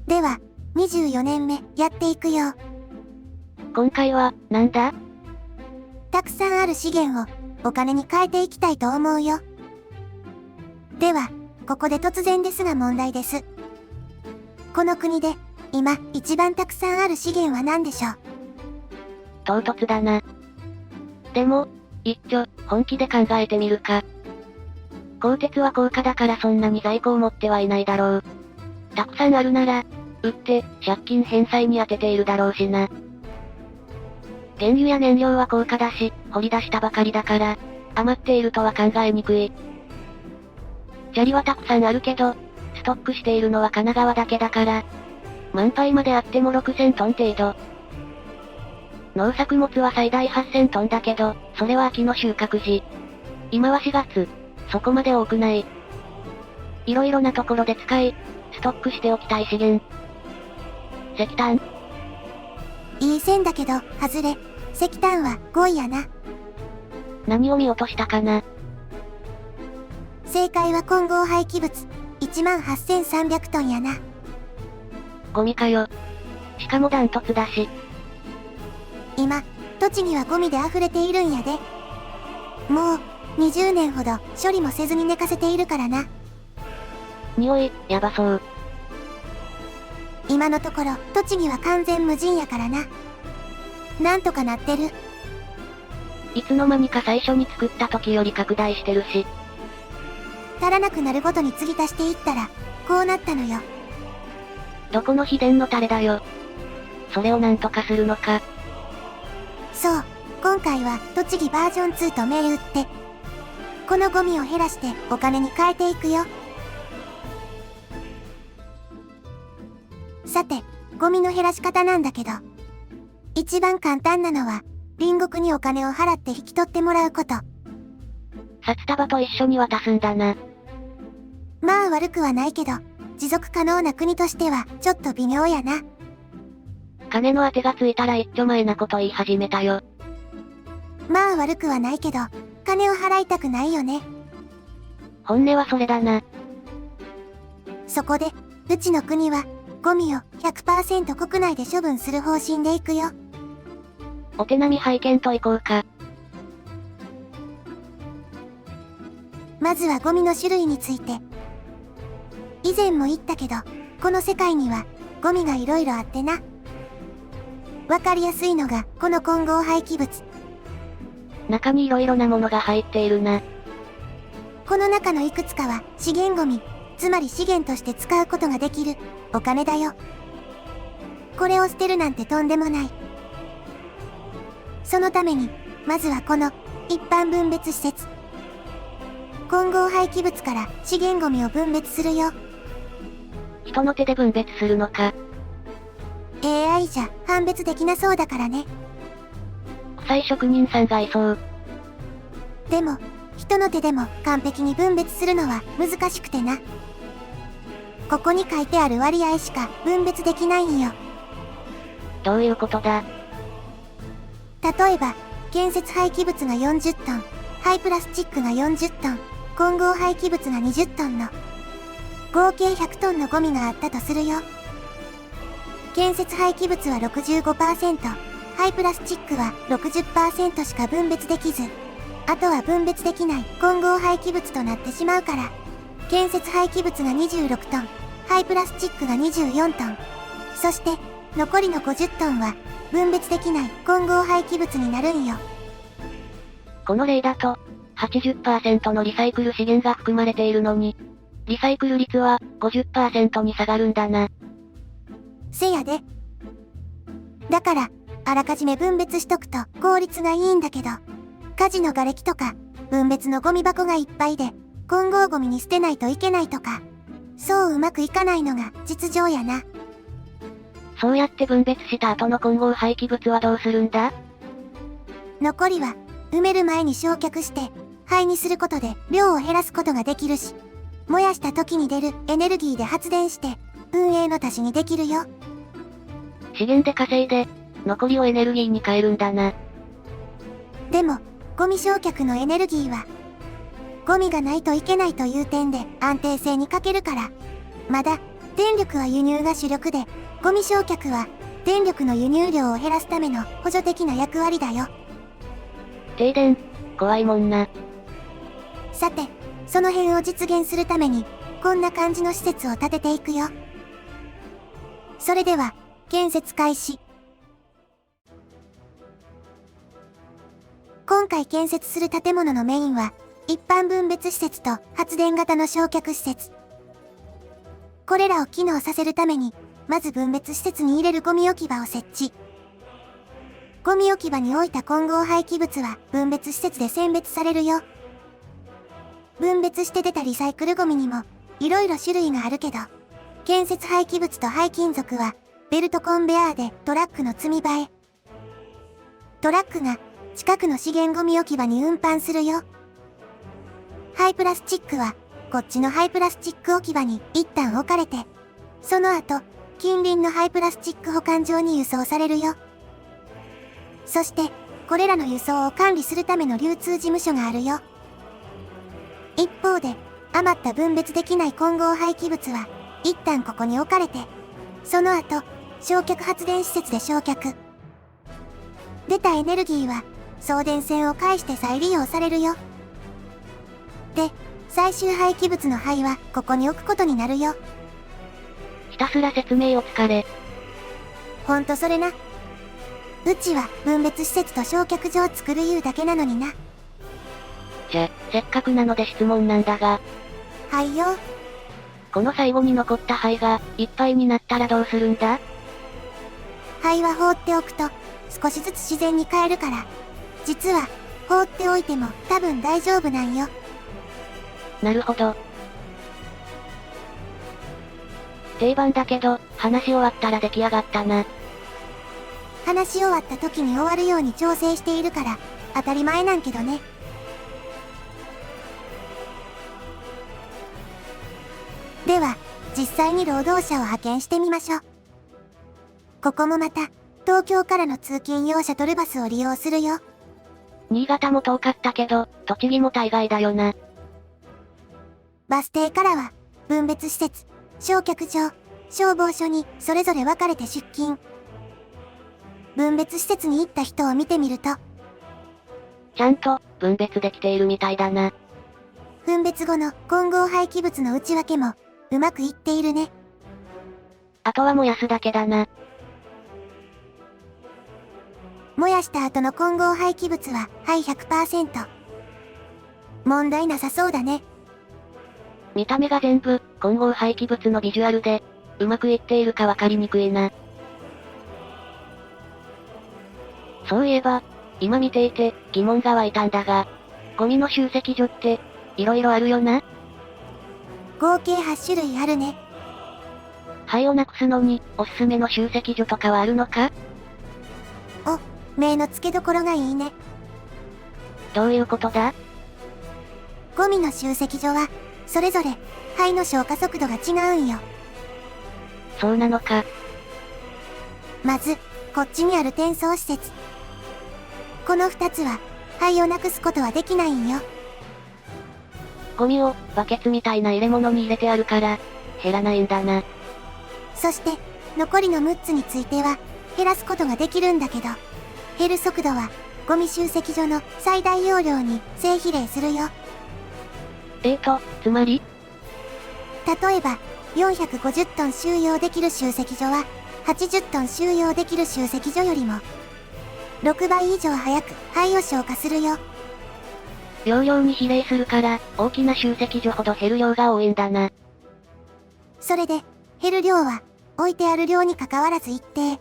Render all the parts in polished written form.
では、24年目、やっていくよ。今回は、なんだ？たくさんある資源を、お金に変えていきたいと思うよ。では、ここで突然ですが問題です。この国で、今、一番たくさんある資源は何でしょう？唐突だな。でも、一丁、本気で考えてみるか。鋼鉄は高価だからそんなに在庫を持ってはいないだろう。たくさんあるなら、売って、借金返済に充てているだろうしな。原油や燃料は高価だし、掘り出したばかりだから、余っているとは考えにくい。砂利はたくさんあるけど、ストックしているのは神奈川だけだから、満杯まであっても6000トン程度。農作物は最大8000トンだけど、それは秋の収穫時。今は4月。そこまで多くない。いろいろなところで使い、ストックしておきたい資源。石炭。いい線だけど、外れ。石炭は5位やな。何を見落としたかな。正解は混合廃棄物。18300トンやな。ゴミかよ。しかもダントツだし。今、栃木はゴミで溢れているんやで。もう、20年ほど処理もせずに寝かせているからな。匂い、やばそう。今のところ、栃木は完全無人やからな。なんとかなってる。いつの間にか最初に作った時より拡大してるし。足らなくなるごとに継ぎ足していったら、こうなったのよ。どこの秘伝のタレだよ。それをなんとかするのか。そう、今回は栃木バージョン2と銘打って、このゴミを減らしてお金に変えていくよ。さて、ゴミの減らし方なんだけど、一番簡単なのは、隣国にお金を払って引き取ってもらうこと。札束と一緒に渡すんだな。まあ悪くはないけど、持続可能な国としてはちょっと微妙やな。金の当てがついたら一丁前なこと言い始めたよ。まあ悪くはないけど、金を払いたくないよね。本音はそれだな。そこで、うちの国は、ゴミを 100% 国内で処分する方針でいくよ。お手並み拝見といこうか。まずはゴミの種類について。以前も言ったけど、この世界には、ゴミがいろいろあってな。わかりやすいのが、この混合廃棄物。中にいろいろなものが入っているな。この中のいくつかは、資源ゴミ、つまり資源として使うことができる、お金だよ。これを捨てるなんてとんでもない。そのために、まずはこの、一般分別施設。混合廃棄物から資源ゴミを分別するよ。人の手で分別するのか。AI じゃ判別できなそうだからね。臭い職人さんがいそう。でも、人の手でも完璧に分別するのは難しくてな。ここに書いてある割合しか分別できないんよ。どういうことだ？例えば、建設廃棄物が40トン、廃プラスチックが40トン、混合廃棄物が20トンの、合計100トンのゴミがあったとするよ。建設廃棄物は 65%、廃プラスチックは 60% しか分別できず、あとは分別できない混合廃棄物となってしまうから、建設廃棄物が26トン、廃プラスチックが24トン、そして残りの50トンは分別できない混合廃棄物になるんよ。この例だと、80% のリサイクル資源が含まれているのに、リサイクル率は 50% に下がるんだな。せやで。だから、あらかじめ分別しとくと効率がいいんだけど、火事の瓦礫とか、分別のゴミ箱がいっぱいで、混合ゴミに捨てないといけないとか、そううまくいかないのが実情やな。そうやって分別した後の混合廃棄物はどうするんだ？残りは、埋める前に焼却して、灰にすることで量を減らすことができるし、燃やした時に出るエネルギーで発電して、運営の足しにできるよ。資源で稼いで、残りをエネルギーに変えるんだな。でも、ゴミ焼却のエネルギーは、ゴミがないといけないという点で安定性に欠けるから、まだ電力は輸入が主力で、ゴミ焼却は電力の輸入量を減らすための補助的な役割だよ。停電、怖いもんな。さて、その辺を実現するために、こんな感じの施設を建てていくよ。それでは、建設開始。今回建設する建物のメインは、一般分別施設と発電型の焼却施設。これらを機能させるために、まず分別施設に入れるゴミ置き場を設置。ゴミ置き場に置いた混合廃棄物は分別施設で選別されるよ。分別して出たリサイクルゴミにも、いろいろ種類があるけど、建設廃棄物と廃金属は、ベルトコンベヤーでトラックの積み場へ。トラックが近くの資源ゴミ置き場に運搬するよ。廃プラスチックは、こっちの廃プラスチック置き場に一旦置かれて、その後、近隣の廃プラスチック保管場に輸送されるよ。そして、これらの輸送を管理するための流通事務所があるよ。一方で、余った分別できない混合廃棄物は、一旦ここに置かれて、その後、焼却発電施設で焼却。出たエネルギーは、送電線を介して再利用されるよ。で、最終廃棄物の灰は、ここに置くことになるよ。ひたすら説明お疲れ。ほんとそれな。うちは、分別施設と焼却場作るいうだけなのにな。せっかくなので質問なんだが。はいよ。この最後に残った灰が、いっぱいになったらどうするんだ？灰は放っておくと、少しずつ自然に変えるから。実は、放っておいても多分大丈夫なんよ。なるほど。定番だけど、話し終わったら出来上がったな。話し終わった時に終わるように調整しているから、当たり前なんけどね。では、実際に労働者を派遣してみましょう。ここもまた、東京からの通勤用シャトルバスを利用するよ。新潟も遠かったけど、栃木も大概だよな。バス停からは、分別施設、焼却場、消防署にそれぞれ分かれて出勤。分別施設に行った人を見てみると、ちゃんと、分別できているみたいだな。分別後の混合廃棄物の内訳も、うまくいっているね。あとは燃やすだけだな。燃やした後の混合廃棄物は、はい 100%。問題なさそうだね。見た目が全部、混合廃棄物のビジュアルで、うまくいっているかわかりにくいな。そういえば、今見ていて、疑問が湧いたんだが、ゴミの集積所って、いろいろあるよな？合計8種類あるね。灰をなくすのに、おすすめの集積所とかはあるのか？お、目の付けどころがいいね。どういうことだ？ゴミの集積所は、それぞれ、灰の消化速度が違うんよ。そうなのか。まず、こっちにある転送施設。この2つは、灰をなくすことはできないんよ。ゴミを、バケツみたいな入れ物に入れてあるから、減らないんだな。そして、残りの6つについては、減らすことができるんだけど、減る速度は、ゴミ集積所の最大容量に正比例するよ。つまり？例えば、450トン収容できる集積所は、80トン収容できる集積所よりも、6倍以上早く灰を消化するよ。容量に比例するから、大きな集積所ほど減る量が多いんだな。それで、減る量は、置いてある量に関わらず一定。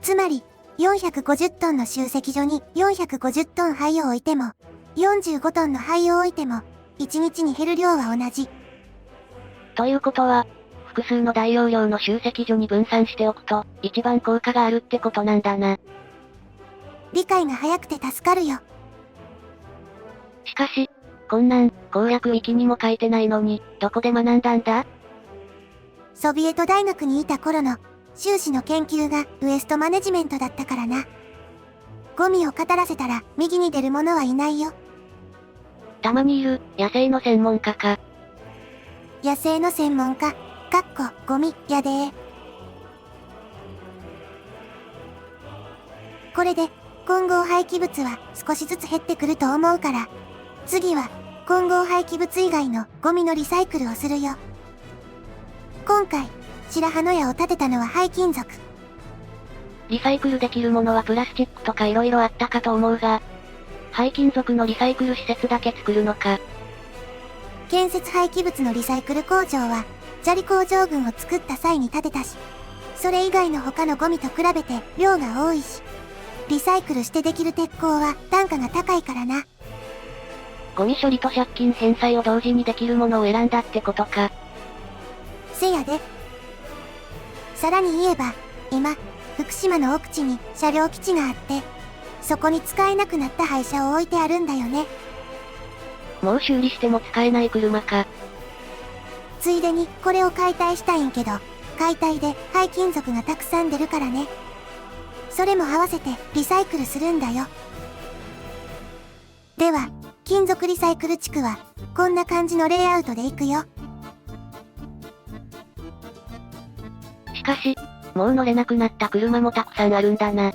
つまり、450トンの集積所に450トン灰を置いても、45トンの灰を置いても、1日に減る量は同じ。ということは、複数の大容量の集積所に分散しておくと、一番効果があるってことなんだな。理解が早くて助かるよ。しかし、こんなん、攻略ウィキにも書いてないのに、どこで学んだんだ？ソビエト大学にいた頃の、修士の研究がウエストマネジメントだったからな。ゴミを語らせたら、右に出る者はいないよ。たまにいる、野生の専門家か。野生の専門家、ゴミやでー。これで混合廃棄物は少しずつ減ってくると思うから、次は混合廃棄物以外のゴミのリサイクルをするよ。今回、白羽の矢を立てたのは廃金属。リサイクルできるものはプラスチックとか色々あったかと思うが、廃金属のリサイクル施設だけ作るのか。建設廃棄物のリサイクル工場は、砂利工場群を作った際に建てたし、それ以外の他のゴミと比べて量が多いし、リサイクルしてできる鉄鋼は単価が高いからな。ゴミ処理と借金返済を同時にできるものを選んだってことか。せやで。さらに言えば、今、福島の奥地に車両基地があって、そこに使えなくなった廃車を置いてあるんだよね。もう修理しても使えない車か。ついでにこれを解体したいんけど、解体で廃金属がたくさん出るからね。それも合わせてリサイクルするんだよ。では、金属リサイクル地区は、こんな感じのレイアウトでいくよ。しかし、もう乗れなくなった車もたくさんあるんだな。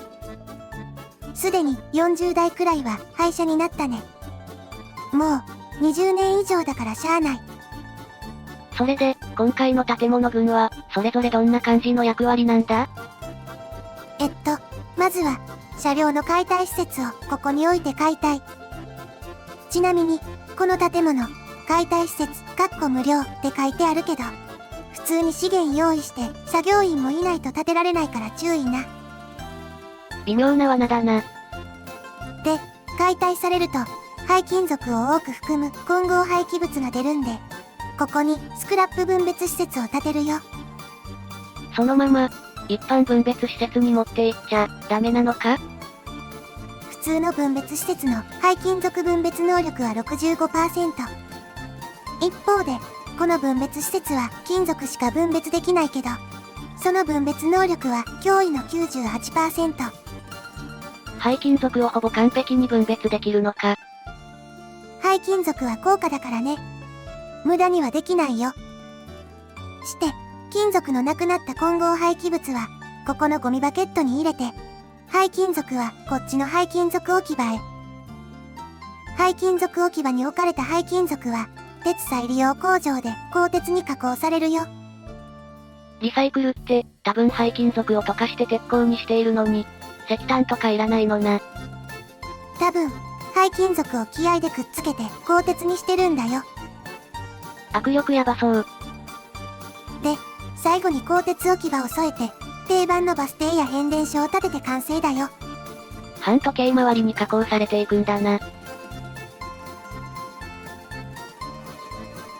すでに40台くらいは廃車になったね。もう、20年以上だからしゃあない。それで、今回の建物群は、それぞれどんな感じの役割なんだ？まずは、車両の解体施設をここに置いて解体。ちなみに、この建物、解体施設、無料って書いてあるけど、普通に資源用意して、作業員もいないと建てられないから注意な。微妙な罠だな。で、解体されると、廃金属を多く含む混合廃棄物が出るんで、ここにスクラップ分別施設を建てるよ。そのまま、一般分別施設に持っていっちゃ、ダメなのか？普通の分別施設の廃金属分別能力は 65%。一方で、この分別施設は金属しか分別できないけど、その分別能力は驚異の 98%。廃金属をほぼ完璧に分別できるのか。廃金属は高価だからね。無駄にはできないよ。して、金属のなくなった混合廃棄物は、ここのゴミバケットに入れて、廃金属はこっちの廃金属置き場へ。廃金属置き場に置かれた廃金属は、鉄再利用工場で鋼鉄に加工されるよ。リサイクルって、多分廃金属を溶かして鉄鋼にしているのに、石炭とかいらないのな。多分、廃金属を気合でくっつけて鋼鉄にしてるんだよ。握力やばそう。で、最後に鋼鉄置き場を添えて、定番のバス停や変電所を建てて完成だよ。半時計回りに加工されていくんだな。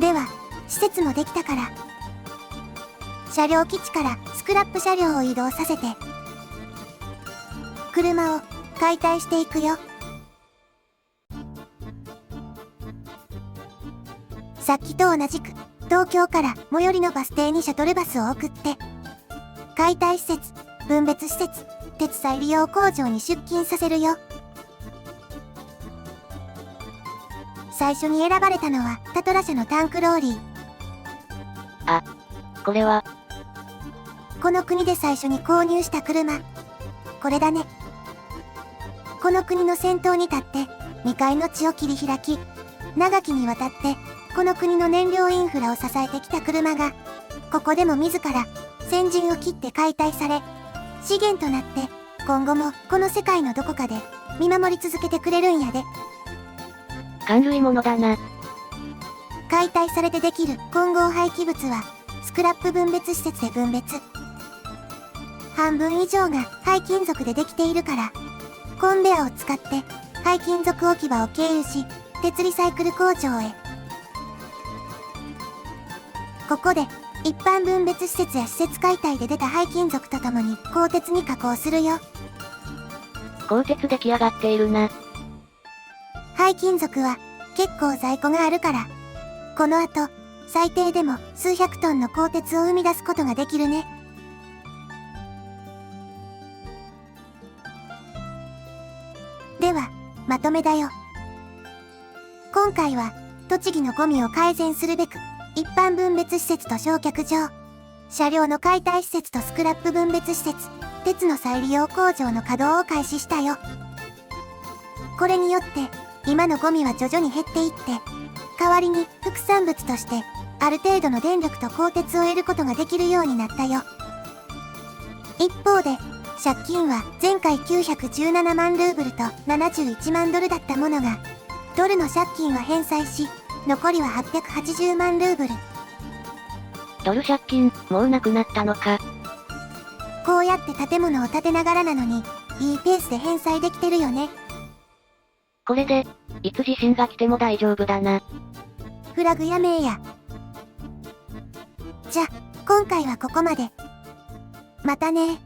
では、施設もできたから、車両基地からスクラップ車両を移動させて、車を解体していくよ。さっきと同じく、東京から最寄りのバス停にシャトルバスを送って、解体施設、分別施設、鉄再利用工場に出勤させるよ。最初に選ばれたのはタトラ社のタンクローリー。あ、これは。この国で最初に購入した車。これだね。この国の先頭に立って、未開の地を切り開き、長きにわたって、この国の燃料インフラを支えてきた車が、ここでも自ら、先陣を切って解体され、資源となって、今後もこの世界のどこかで、見守り続けてくれるんやで。感類ものだな。解体されてできる混合廃棄物は、スクラップ分別施設で分別。半分以上が廃金属でできているから、コンベアを使って、廃金属置き場を経由し、鉄リサイクル工場へ。ここで、一般分別施設や施設解体で出た廃金属とともに鋼鉄に加工するよ。鋼鉄出来上がっているな。廃金属は結構在庫があるから、この後、最低でも数百トンの鋼鉄を生み出すことができるね。では、まとめだよ。今回は、栃木のゴミを改善するべく、一般分別施設と焼却場、車両の解体施設とスクラップ分別施設、鉄の再利用工場の稼働を開始したよ。これによって、今のゴミは徐々に減っていって、代わりに副産物として、ある程度の電力と鋼鉄を得ることができるようになったよ。一方で、借金は前回917万ルーブルと71万ドルだったものが、ドルの借金は返済し、残りは880万ルーブル。ドル借金、もうなくなったのか。こうやって建物を建てながらなのに、いいペースで返済できてるよね。これで、いつ地震が来ても大丈夫だな。フラグやめや。じゃ、今回はここまで。またね。